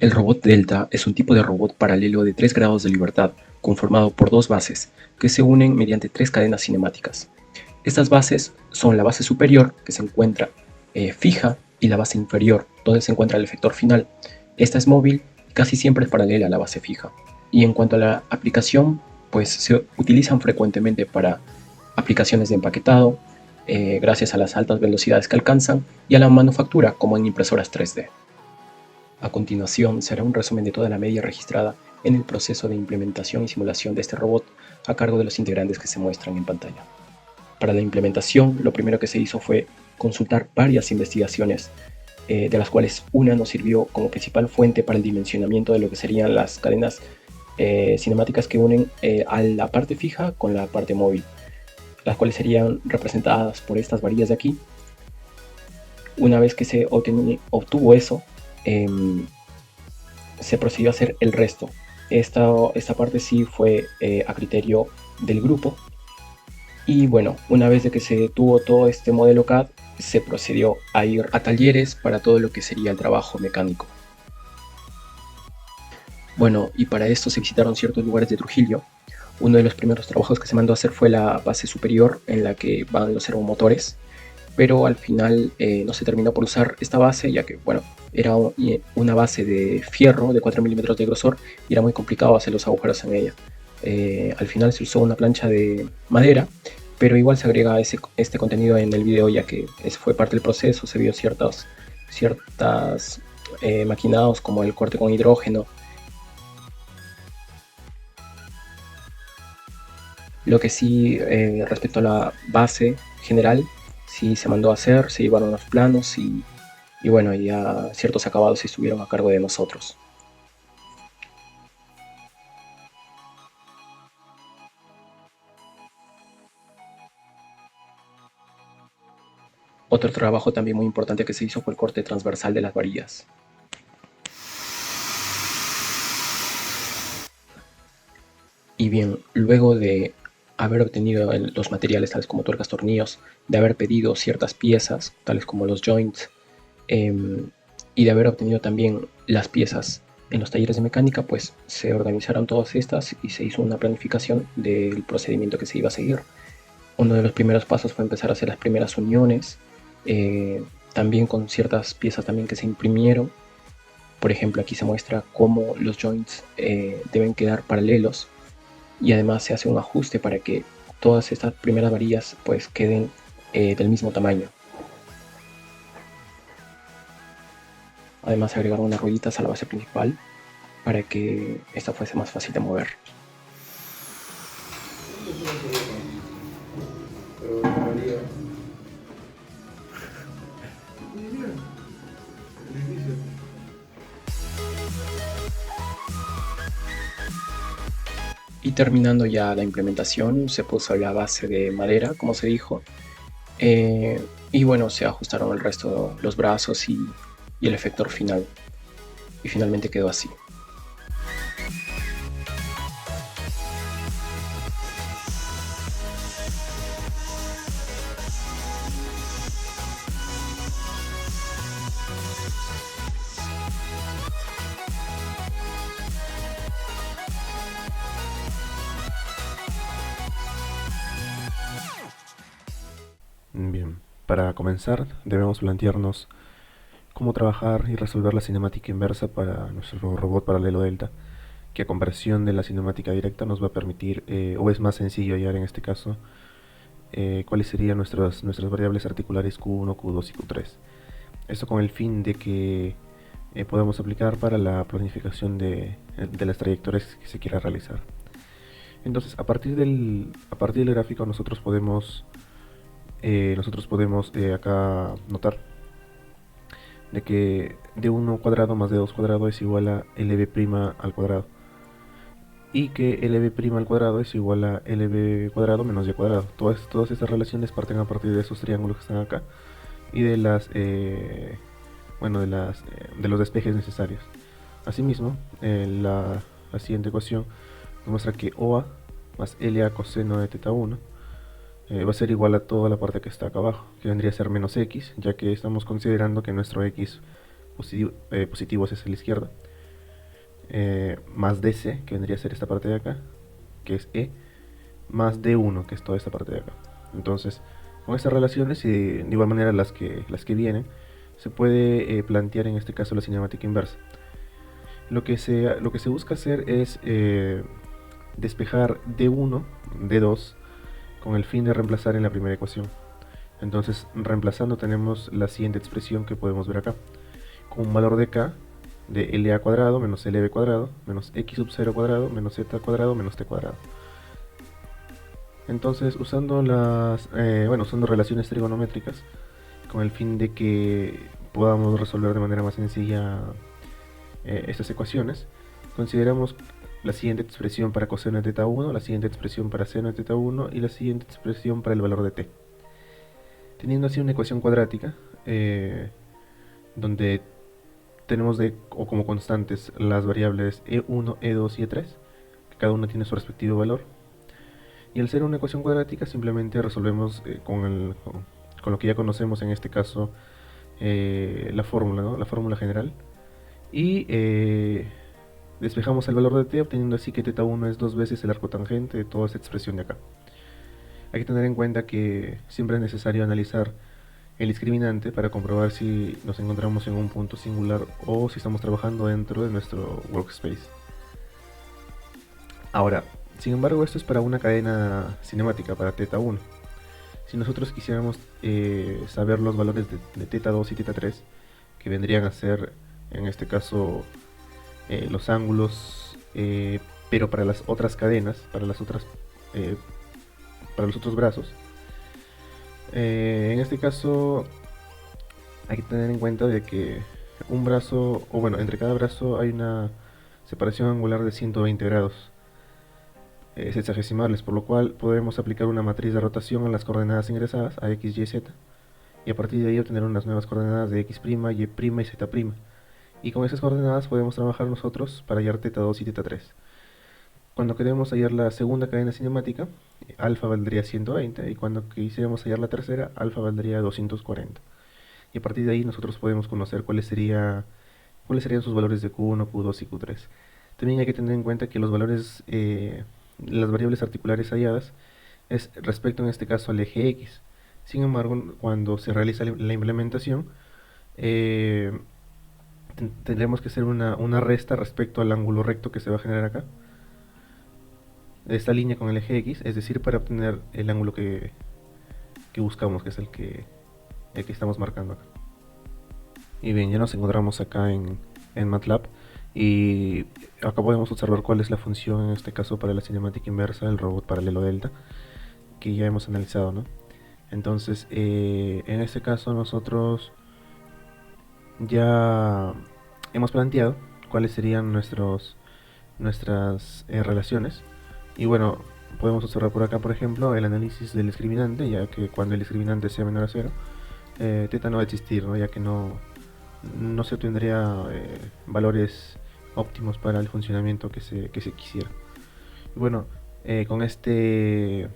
El robot Delta es un tipo de robot paralelo de 3 grados de libertad, conformado por dos bases, que se unen mediante 3 cadenas cinemáticas. Estas bases son la base superior, que se encuentra fija, y la base inferior, donde se encuentra el efector final. Esta es móvil y casi siempre es paralela a la base fija. Y en cuanto a la aplicación, pues se utilizan frecuentemente para aplicaciones de empaquetado, gracias a las altas velocidades que alcanzan, y a la manufactura, como en impresoras 3D. A continuación será un resumen de toda la media registrada en el proceso de implementación y simulación de este robot a cargo de los integrantes que se muestran en pantalla. Para la implementación, lo primero que se hizo fue consultar varias investigaciones, de las cuales una nos sirvió como principal fuente para el dimensionamiento de lo que serían las cadenas cinemáticas que unen a la parte fija con la parte móvil, las cuales serían representadas por estas varillas de aquí. Una vez que se obtuvo eso, se procedió a hacer el resto. Esta parte sí fue a criterio del grupo. Y bueno, una vez de que se tuvo todo este modelo CAD, se procedió a ir a talleres para todo lo que sería el trabajo mecánico. Bueno, y para esto se visitaron ciertos lugares de Trujillo. Uno de los primeros trabajos que se mandó a hacer fue la base superior, en la que van los servomotores, pero al final no se terminó por usar esta base, ya que bueno, era una base de fierro de 4 milímetros de grosor y era muy complicado hacer los agujeros en ella. Al final se usó una plancha de madera, pero igual se agrega este contenido en el video, ya que fue parte del proceso. Se vio ciertas maquinados, como el corte con hidrógeno. Lo que sí, respecto a la base general, sí se mandó a hacer, se llevaron los planos y bueno, ya ciertos acabados estuvieron a cargo de nosotros. Otro trabajo también muy importante que se hizo fue el corte transversal de las varillas. Y bien, luego de haber obtenido los materiales tales como tuercas, tornillos, de haber pedido ciertas piezas tales como los joints, y de haber obtenido también las piezas en los talleres de mecánica, pues se organizaron todas estas y se hizo una planificación del procedimiento que se iba a seguir. Uno de los primeros pasos fue empezar a hacer las primeras uniones, también con ciertas piezas también que se imprimieron. Por ejemplo, aquí se muestra cómo los joints deben quedar paralelos, y además se hace un ajuste para que todas estas primeras varillas pues queden del mismo tamaño. Además se agregaron unas rueditas a la base principal para que esta fuese más fácil de mover. Y terminando ya la implementación, se puso la base de madera, como se dijo, y bueno, se ajustaron el resto, los brazos y el efector final, y finalmente quedó así. Bien, para comenzar debemos plantearnos cómo trabajar y resolver la cinemática inversa para nuestro robot paralelo Delta, que a comparación de la cinemática directa nos va a permitir, o es más sencillo hallar en este caso, cuáles serían nuestras variables articulares Q1, Q2 y Q3. Esto con el fin de que podamos aplicar para la planificación de las trayectorias que se quiera realizar. Entonces, a partir del gráfico nosotros podemos acá notar de que d1 cuadrado más d2 cuadrado es igual a lb' al cuadrado, y que lb' al cuadrado es igual a lb cuadrado menos y cuadrado. Todas estas relaciones parten a partir de esos triángulos que están acá y de los despejes necesarios. Asimismo, la siguiente ecuación nos muestra que OA más LA coseno de teta 1 va a ser igual a toda la parte que está acá abajo, que vendría a ser menos x, ya que estamos considerando que nuestro x positivo es hacia la izquierda. más DC, que vendría a ser esta parte de acá, que es E, más D1, que es toda esta parte de acá. Entonces, con estas relaciones y de igual manera las que vienen, se puede plantear en este caso la cinemática inversa. Lo que se busca hacer es despejar D1, D2, con el fin de reemplazar en la primera ecuación. Entonces, reemplazando tenemos la siguiente expresión que podemos ver acá, con un valor de K de LA cuadrado menos LB cuadrado menos X sub 0 cuadrado menos Z cuadrado menos T cuadrado. Entonces, usando relaciones trigonométricas, con el fin de que podamos resolver de manera más sencilla estas ecuaciones, consideramos la siguiente expresión para coseno de teta 1, la siguiente expresión para seno de teta 1 y la siguiente expresión para el valor de t. Teniendo así una ecuación cuadrática, donde tenemos como constantes las variables e1, e2 y e3, que cada una tiene su respectivo valor. Y al ser una ecuación cuadrática, simplemente resolvemos con lo que ya conocemos, en este caso, la fórmula, ¿no? La fórmula general. Y despejamos el valor de t, obteniendo así que θ1 es 2 veces el arco tangente de toda esta expresión de acá. Hay que tener en cuenta que siempre es necesario analizar el discriminante para comprobar si nos encontramos en un punto singular o si estamos trabajando dentro de nuestro workspace. Ahora, sin embargo, esto es para una cadena cinemática, para θ1. Si nosotros quisiéramos saber los valores de θ2 y θ3, que vendrían a ser, en este caso, los ángulos, pero para las otras cadenas, para los otros brazos, en este caso hay que tener en cuenta de que un brazo, o bueno, entre cada brazo hay una separación angular de 120 grados sexagesimales, por lo cual podemos aplicar una matriz de rotación a las coordenadas ingresadas, a x, y, z, y a partir de ahí obtener unas nuevas coordenadas de x', y', y z'. Y con esas coordenadas podemos trabajar nosotros para hallar θ2 y θ3. Cuando queremos hallar la segunda cadena cinemática, alfa valdría 120, y cuando quisiéramos hallar la tercera, alfa valdría 240. Y a partir de ahí nosotros podemos conocer cuáles serían sus valores de Q1, Q2 y Q3. También hay que tener en cuenta que los valores, las variables articulares halladas, es respecto en este caso al eje X. Sin embargo, cuando se realiza la implementación, tendremos que hacer una resta respecto al ángulo recto que se va a generar acá, de esta línea con el eje X, es decir, para obtener el ángulo que buscamos, que es el que estamos marcando acá. Y bien, ya nos encontramos acá en MATLAB, y acá podemos observar cuál es la función, en este caso para la cinemática inversa del robot paralelo delta, que ya hemos analizado, ¿no? Entonces, en este caso nosotros ya hemos planteado cuáles serían nuestras relaciones. Y bueno, podemos observar por acá, por ejemplo, el análisis del discriminante, ya que cuando el discriminante sea menor a 0, θ no va a existir, ¿no? Ya que no se obtendría valores óptimos para el funcionamiento que se quisiera. Y bueno, con este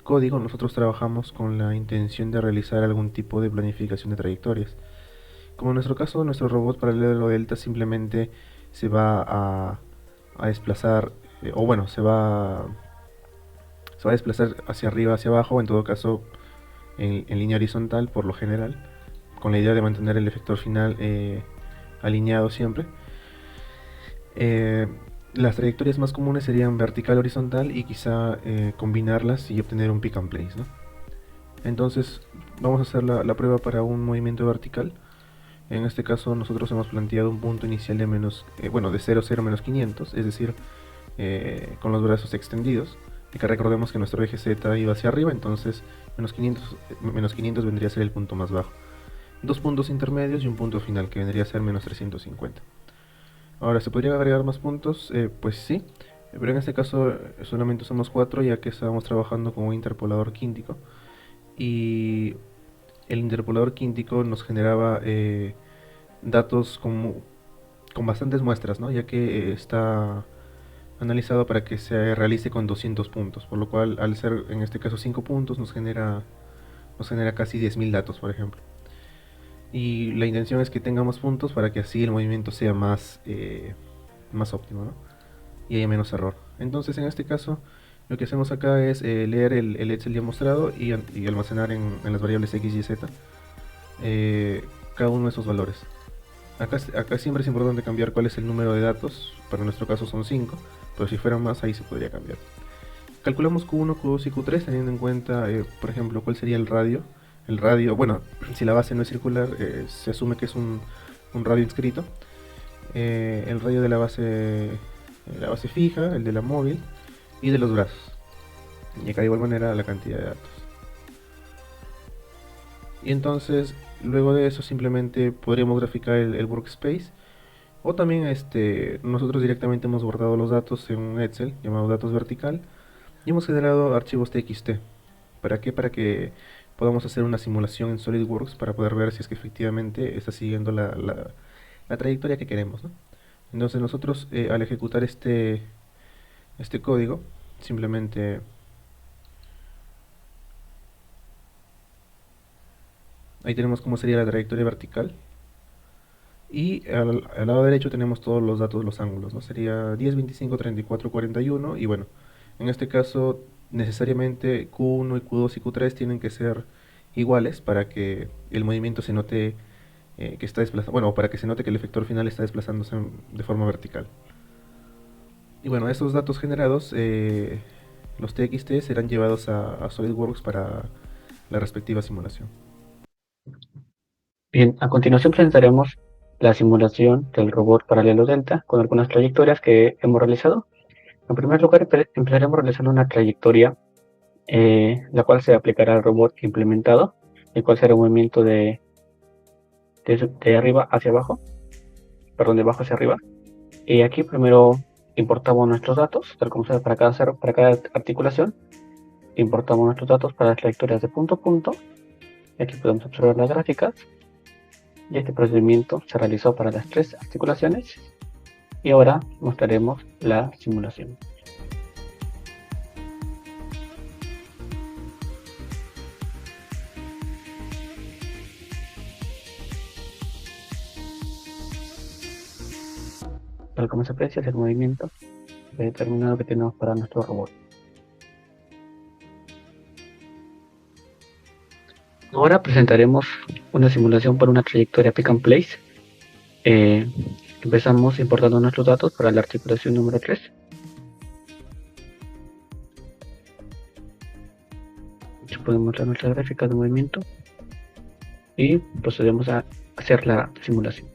código nosotros trabajamos con la intención de realizar algún tipo de planificación de trayectorias. Como en nuestro caso, nuestro robot paralelo delta simplemente se va a desplazar, o bueno, se va a desplazar hacia arriba, hacia abajo, en todo caso en línea horizontal por lo general, con la idea de mantener el efector final alineado siempre. Las trayectorias más comunes serían vertical, horizontal, y quizá combinarlas y obtener un pick and place, ¿no? Entonces vamos a hacer la prueba para un movimiento vertical. En este caso nosotros hemos planteado un punto inicial de de 0, 0, menos 500, es decir, con los brazos extendidos, y que recordemos que nuestro eje Z iba hacia arriba, entonces menos 500 vendría a ser el punto más bajo. Dos puntos intermedios y un punto final, que vendría a ser menos 350. Ahora, ¿se podrían agregar más puntos? Pues sí, pero en este caso solamente usamos 4, ya que estábamos trabajando con un interpolador quíntico, y el interpolador quíntico nos generaba datos con bastantes muestras, ¿no? Ya que está analizado para que se realice con 200 puntos, por lo cual al ser en este caso 5 puntos nos genera casi 10.000 datos, por ejemplo. y la intención es que tengamos puntos para que así el movimiento sea más óptimo, ¿no? Y haya menos error. Entonces en este caso lo que hacemos acá es leer el Excel ya mostrado y almacenar en las variables x y z cada uno de esos valores. Acá siempre es importante cambiar cuál es el número de datos, para nuestro caso son 5, pero si fueran más ahí se podría cambiar. Calculamos Q1, Q2 y Q3 teniendo en cuenta, por ejemplo, cuál sería el radio. El radio, bueno, si la base no es circular, se asume que es un radio inscrito. El radio de la base fija, el de la móvil y de los brazos. Y acá de igual manera la cantidad de datos. Y entonces, luego de eso simplemente podríamos graficar el workspace. O también nosotros directamente hemos guardado los datos en un Excel llamado datos vertical y hemos generado archivos TXT. ¿Para qué? Para que podamos hacer una simulación en SolidWorks para poder ver si es que efectivamente está siguiendo la trayectoria que queremos, ¿no? Entonces nosotros al ejecutar este código, simplemente ahí tenemos cómo sería la trayectoria vertical. Y al lado derecho tenemos todos los datos de los ángulos, ¿no? Sería 10, 25, 34, 41 y bueno, en este caso necesariamente Q1 y Q2 y Q3 tienen que ser iguales para que el movimiento se note que está desplazando, bueno, para que se note que el efector final está desplazándose de forma vertical. Y bueno, estos datos generados, los TXT serán llevados a SolidWorks para la respectiva simulación. Bien, a continuación presentaremos la simulación del robot paralelo delta con algunas trayectorias que hemos realizado. En primer lugar, empezaremos realizando una trayectoria la cual se aplicará al robot implementado, el cual será un movimiento de arriba hacia abajo, perdón, de abajo hacia arriba. Y aquí primero importamos nuestros datos, tal como se para cada articulación. Importamos nuestros datos para las trayectorias de punto a punto. Y aquí podemos observar las gráficas. Y este procedimiento se realizó para las 3 articulaciones. Y ahora mostraremos la simulación. Tal como se aprecia es el movimiento determinado que tenemos para nuestro robot. Ahora presentaremos una simulación para una trayectoria pick and place. Empezamos importando nuestros datos para la articulación número 3. Aquí podemos mostrar nuestras gráficas de movimiento y procedemos a hacer la simulación.